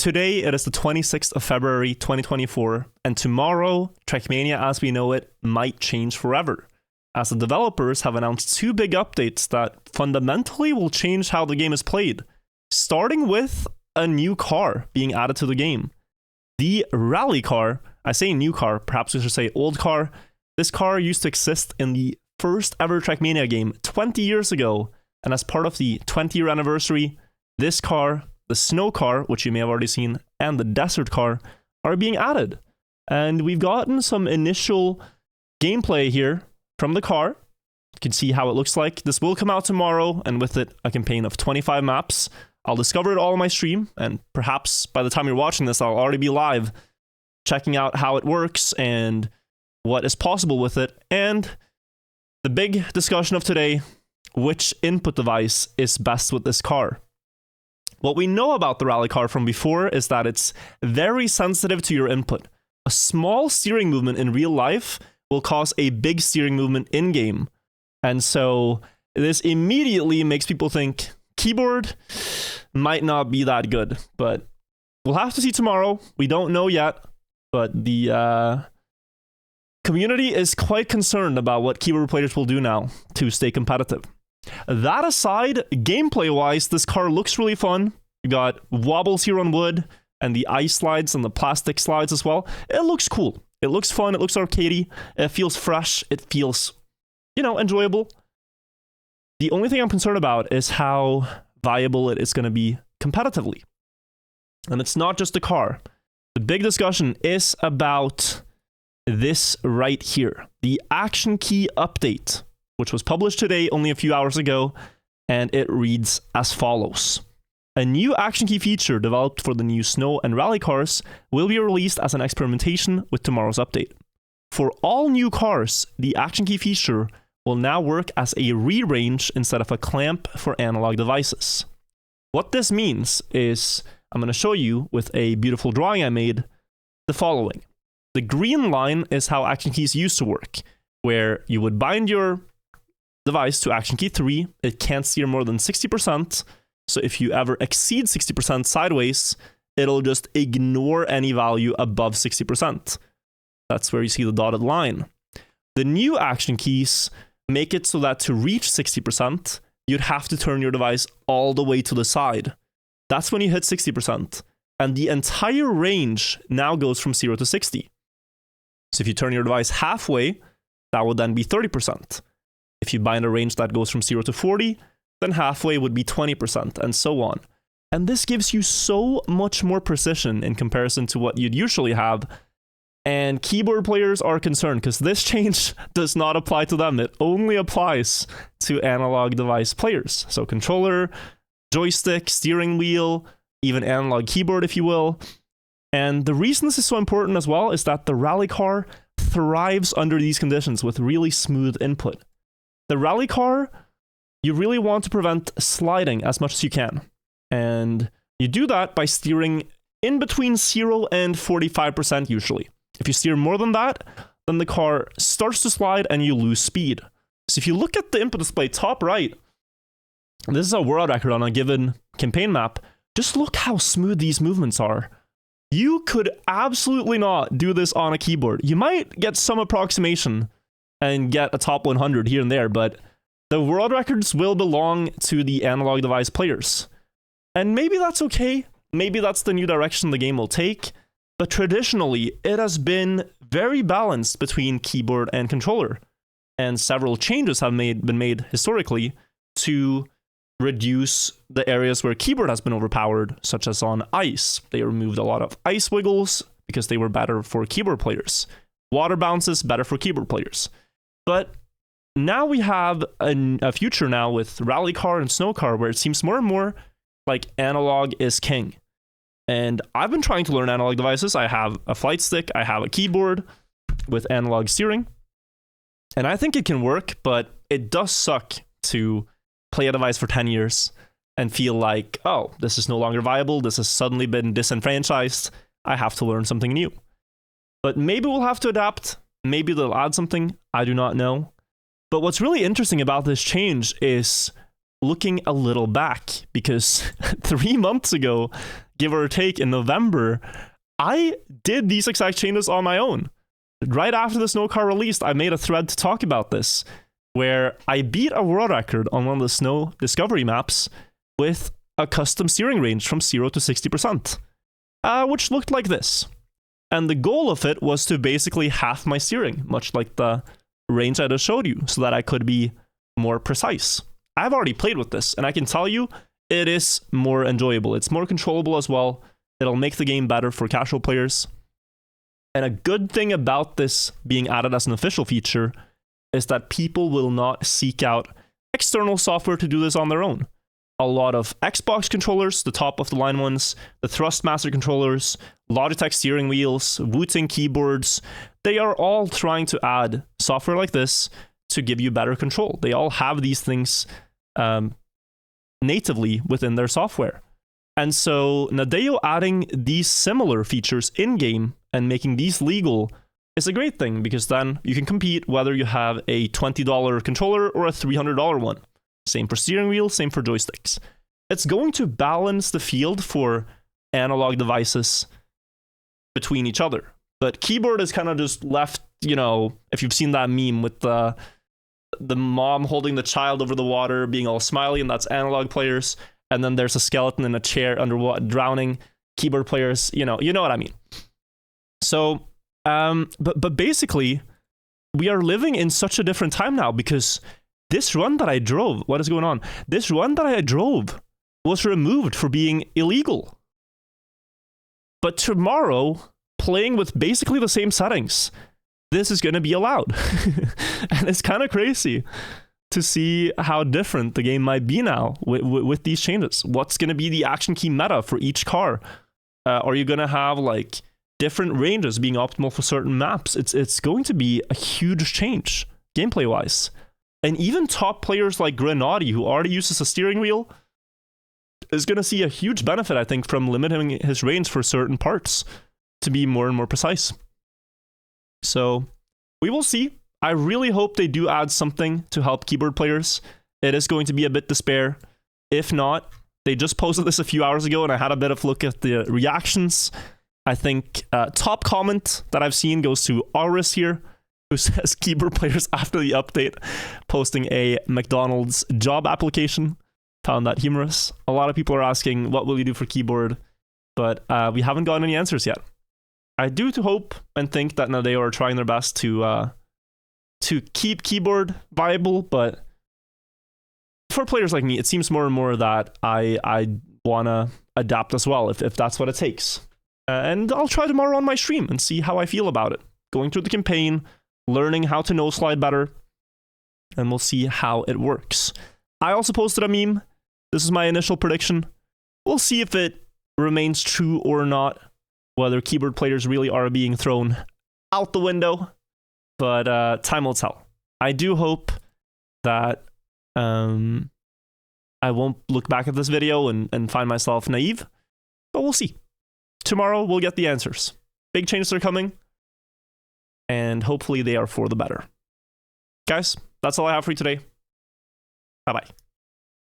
Today, it is the 26th of February, 2024, and tomorrow, Trackmania as we know it might change forever, as the developers have announced two big updates that fundamentally will change how the game is played, starting with a new car being added to the game. The rally car, I say new car, perhaps we should say old car. This car used to exist in the first ever Trackmania game 20 years ago, and as part of the 20-year anniversary, this car, the snow car, which you may have already seen, and the desert car are being added. And we've gotten some initial gameplay here from the car. You can see how it looks like. This will come out tomorrow, and with it, a campaign of 25 maps. I'll discover it all on my stream, and perhaps by the time you're watching this, I'll already be live checking out how it works and what is possible with it. And the big discussion of today, which input device is best with this car? What we know about the rally car from before is that it's very sensitive to your input. A small steering movement in real life will cause a big steering movement in-game. And so this immediately makes people think keyboard might not be that good. But we'll have to see tomorrow. We don't know yet. But the community is quite concerned about what keyboard players will do now to stay competitive. That aside, gameplay-wise, this car looks really fun. You got wobbles here on wood, and the ice slides and the plastic slides as well. It looks cool. It looks fun. It looks arcadey. It feels fresh. It feels, enjoyable. The only thing I'm concerned about is how viable it is going to be competitively. And it's not just the car. The big discussion is about this right here. The action key update, which was published today, only a few hours ago, and it reads as follows. A new action key feature developed for the new snow and rally cars will be released as an experimentation with tomorrow's update. For all new cars, the action key feature will now work as a rearrange instead of a clamp for analog devices. What this means is, I'm going to show you with a beautiful drawing I made, the following. The green line is how action keys used to work, where you would bind your device to action key 3, it can't steer more than 60%, so if you ever exceed 60% sideways, it'll just ignore any value above 60%. That's where you see the dotted line. The new action keys make it so that to reach 60%, you'd have to turn your device all the way to the side. That's when you hit 60%, and the entire range now goes from 0 to 60. So if you turn your device halfway, that would then be 30%. If you bind a range that goes from 0 to 40, then halfway would be 20%, and so on. And this gives you so much more precision in comparison to what you'd usually have. And keyboard players are concerned because this change does not apply to them. It only applies to analog device players. So controller, joystick, steering wheel, even analog keyboard, if you will. And the reason this is so important as well is that the rally car thrives under these conditions with really smooth input. The rally car, you really want to prevent sliding as much as you can. And you do that by steering in between 0 and 45% usually. If you steer more than that, then the car starts to slide and you lose speed. So if you look at the input display top right, this is a world record on a given campaign map. Just look how smooth these movements are. You could absolutely not do this on a keyboard. You might get some approximation and get a top 100 here and there, but the world records will belong to the analog device players. And maybe that's okay. Maybe that's the new direction the game will take. But traditionally, it has been very balanced between keyboard and controller. And several changes have been made historically to reduce the areas where keyboard has been overpowered, such as on ice. They removed a lot of ice wiggles because they were better for keyboard players. Water bounces, better for keyboard players. But now we have a future now with rally car and snow car where it seems more and more like analog is king. And I've been trying to learn analog devices. I have a flight stick, I have a keyboard with analog steering. And I think it can work, but it does suck to play a device for 10 years and feel like, oh, this is no longer viable. This has suddenly been disenfranchised. I have to learn something new. But maybe we'll have to adapt. Maybe they'll add something. I do not know. But what's really interesting about this change is looking a little back, because 3 months ago, give or take, in November, I did these exact changes on my own. Right after the snow car released, I made a thread to talk about this, where I beat a world record on one of the snow discovery maps with a custom steering range from 0 to 60%, which looked like this. And the goal of it was to basically half my steering, much like the range I just showed you, so that I could be more precise. I've already played with this, and I can tell you, it is more enjoyable. It's more controllable as well. It'll make the game better for casual players. And a good thing about this being added as an official feature is that people will not seek out external software to do this on their own. A lot of Xbox controllers, the top of the line ones, the Thrustmaster controllers, Logitech steering wheels, Wu-Tang keyboards, they are all trying to add software like this to give you better control. They all have these things natively within their software. And so Nadeo adding these similar features in-game and making these legal is a great thing, because then you can compete whether you have a $20 controller or a $300 one. Same for steering wheel, same for joysticks. It's going to balance the field for analog devices between each other. But keyboard is kind of just left, you know, if you've seen that meme with the mom holding the child over the water, being all smiley, and that's analog players. And then there's a skeleton in a chair underwater drowning. Keyboard players, you know what I mean. So, but basically, we are living in such a different time now, because this run that I drove, what is going on? This run that I drove was removed for being illegal. But tomorrow, playing with basically the same settings, this is going to be allowed. And it's kind of crazy to see how different the game might be now with these changes. What's going to be the action key meta for each car? Are you going to have like different ranges being optimal for certain maps? It's going to be a huge change gameplay wise. And even top players like Grenadi, who already uses a steering wheel, is going to see a huge benefit, I think, from limiting his range for certain parts to be more and more precise. So we will see. I really hope they do add something to help keyboard players. It is going to be a bit to spare. If not, they just posted this a few hours ago, and I had a bit of a look at the reactions. I think top comment that I've seen goes to Aris here, who says keyboard players after the update posting a McDonald's job application. Found that humorous. A lot of people are asking, what will you do for keyboard? But we haven't gotten any answers yet. I do hope and think that now they are trying their best to keep keyboard viable, but for players like me, it seems more and more that I want to adapt as well, if that's what it takes. And I'll try tomorrow on my stream and see how I feel about it. Going through the campaign, learning how to no-slide better, and we'll see how it works. I also posted a meme. This is my initial prediction. We'll see if it remains true or not, whether keyboard players really are being thrown out the window. But time will tell. I do hope that I won't look back at this video and find myself naive, but we'll see. Tomorrow we'll get the answers. Big changes are coming, and hopefully they are for the better. Guys, that's all I have for you today. Bye-bye.